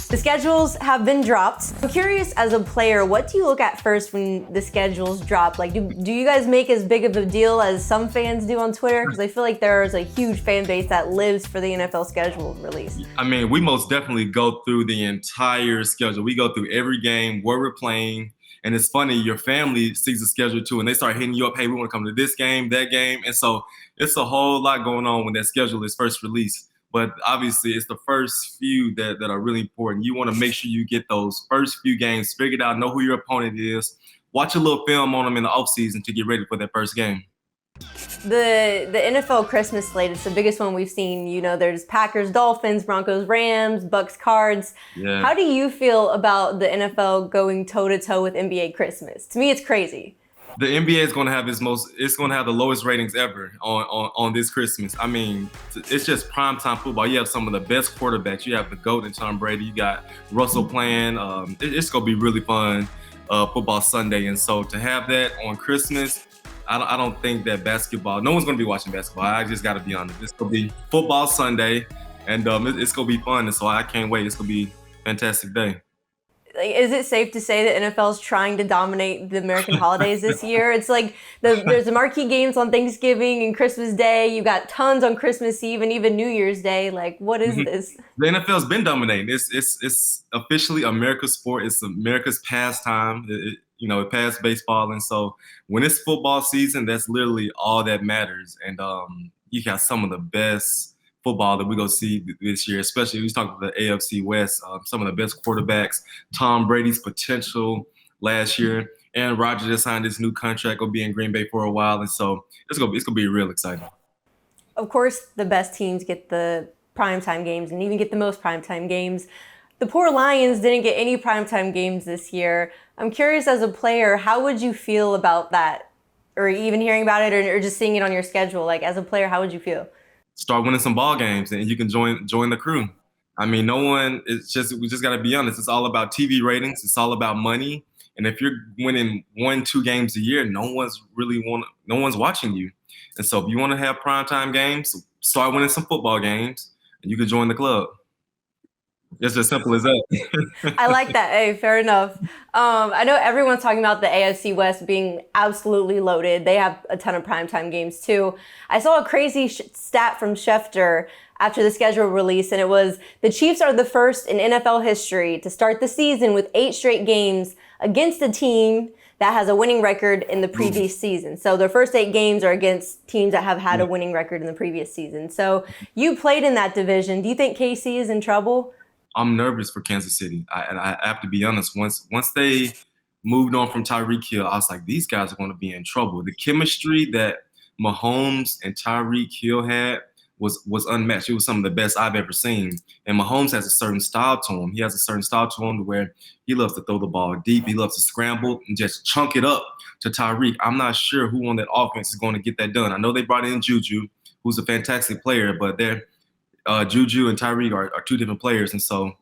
The schedules have been dropped. I'm curious, as a player, what do you look at first when the schedules drop? Like, do you guys make as big of a deal as some fans do on Twitter? Because I feel like there's a huge fan base that lives for the NFL schedule release. I mean, we most definitely go through the entire schedule. We go through every game, where we're playing. And it's funny, your family sees the schedule too, and they start hitting you up, hey, we want to come to this game, that game. And so it's a whole lot going on when that schedule is first released. But obviously, it's the first few that are really important. You want to make sure you get those first few games figured out, know who your opponent is, watch a little film on them in the offseason to get ready for that first game. The NFL Christmas slate is the biggest one we've seen. You know, there's Packers, Dolphins, Broncos, Rams, Bucks, Cards. Yeah. How do you feel about the NFL going toe-to-toe with NBA Christmas? To me, it's crazy. The NBA is going to have it's going to have the lowest ratings ever on this Christmas. I mean, it's just primetime football. You have some of the best quarterbacks. You have the GOAT and Tom Brady. You got Russell playing. It's going to be really fun football Sunday. And so to have that on Christmas, I don't think that basketball, no one's going to be watching basketball. I just got to be honest. It's going to be football Sunday, and it's going to be fun. And so I can't wait. It's going to be a fantastic day. Like, is it safe to say that NFL is trying to dominate the American holidays this year? It's like there's the marquee games on Thanksgiving and Christmas Day. You got tons on Christmas Eve and even New Year's Day. Like, what is this? The NFL's been dominating. It's officially America's sport. It's America's pastime. It passed baseball. And so when it's football season, that's literally all that matters. And you got some of the best football that we're going to see this year, especially we talk about the AFC West, some of the best quarterbacks, Tom Brady's potential last year. Aaron Rodgers just signed his new contract, will be in Green Bay for a while. And so it's going to be real exciting. Of course, the best teams get the primetime games and even get the most primetime games. The poor Lions didn't get any primetime games this year. I'm curious, as a player, how would you feel about that? Or even hearing about it or just seeing it on your schedule? Like, as a player, how would you feel? Start winning some ball games and you can join the crew. I mean, we just got to be honest. It's all about TV ratings. It's all about money. And if you're winning 1-2 games a year, no one's watching you. And so if you want to have primetime games, start winning some football games and you can join the club. It's as simple as that. I like that. Hey, fair enough. I know everyone's talking about the AFC West being absolutely loaded. They have a ton of primetime games too. I saw a crazy stat from Schefter after the schedule release, and it was the Chiefs are the first in NFL history to start the season with 8 straight games against a team that has a winning record in the previous season. So their first 8 games are against teams that have had a winning record in the previous season. So you played in that division. Do you think KC is in trouble? I'm nervous for Kansas City. I have to be honest. Once they moved on from Tyreek Hill, I was like, these guys are going to be in trouble. The chemistry that Mahomes and Tyreek Hill had was unmatched. It was some of the best I've ever seen. And Mahomes has a certain style to him. He has a certain style to him where he loves to throw the ball deep. He loves to scramble and just chunk it up to Tyreek. I'm not sure who on that offense is going to get that done. I know they brought in Juju, who's a fantastic player, but Juju and Tyreek are 2 different players, and so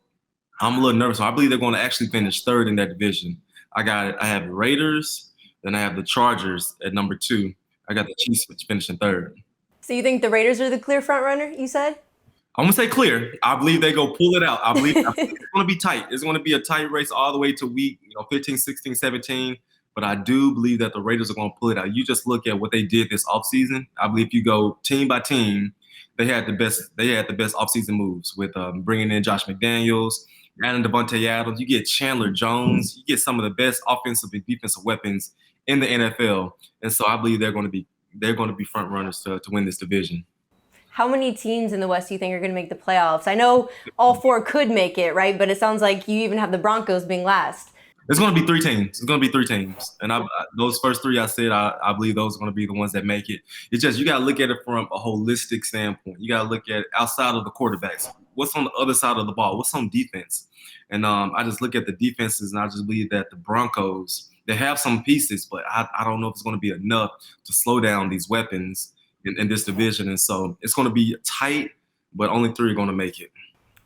I'm a little nervous. I believe they're going to actually finish 3rd in that division. I have the Raiders, then I have the Chargers at number 2. I got the Chiefs finishing 3rd. So you think the Raiders are the clear front runner, you said? I'm going to say clear. I believe they go pull it out. I believe it's going to be tight. It's going to be a tight race all the way to week 15, 16, 17. But I do believe that the Raiders are going to pull it out. You just look at what they did this offseason. I believe if you go team by team, they had the best offseason moves with bringing in Josh McDaniels, adding Devontae Adams. You get Chandler Jones. You get some of the best offensive and defensive weapons in the NFL. And so I believe they're going to be front runners to win this division. How many teams in the West do you think are going to make the playoffs? I know all 4 could make it, right? But it sounds like you even have the Broncos being last. It's going to be 3 teams. It's going to be 3 teams. And those first 3 I said, I believe those are going to be the ones that make it. It's just you got to look at it from a holistic standpoint. You got to look at it outside of the quarterbacks. What's on the other side of the ball? What's on defense? And I just look at the defenses, and I just believe that the Broncos, they have some pieces, but I don't know if it's going to be enough to slow down these weapons in this division. And so it's going to be tight, but only 3 are going to make it.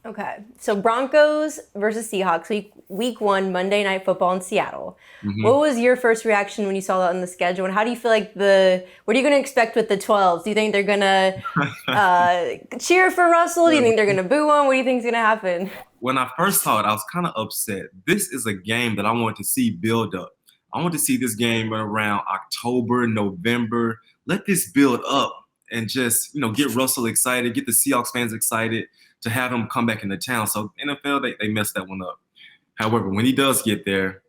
Okay, so Broncos versus Seahawks, week 1, Monday Night Football in Seattle. Hmm. What was your first reaction when you saw that on the schedule, and how do you feel like what are you going to expect with the 12s? Do you think they're going to cheer for Russell? Do you think they're going to boo him? What do you think is going to happen? When I first saw it, I was kind of upset. This is a game that I wanted to see build up. I want to see this game around October, November. Let this build up and just, get Russell excited, get the Seahawks fans excited to have him come back into town. So NFL, they messed that one up. However, when he does get there,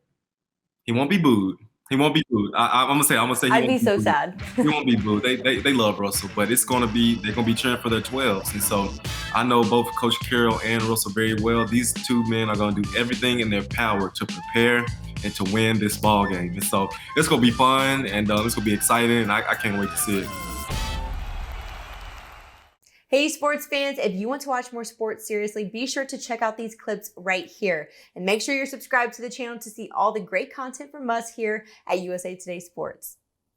he won't be booed. He won't be booed. I'm gonna say he I'd won't be be so booed. sad. He won't be booed. They love Russell, but they're gonna be cheering for their 12s. And so I know both Coach Carroll and Russell very well. These two men are gonna do everything in their power to prepare and to win this ball game. And so it's gonna be fun and it's gonna be exciting. And I can't wait to see it. Hey, sports fans, if you want to watch more sports seriously, be sure to check out these clips right here. And make sure you're subscribed to the channel to see all the great content from us here at USA Today Sports.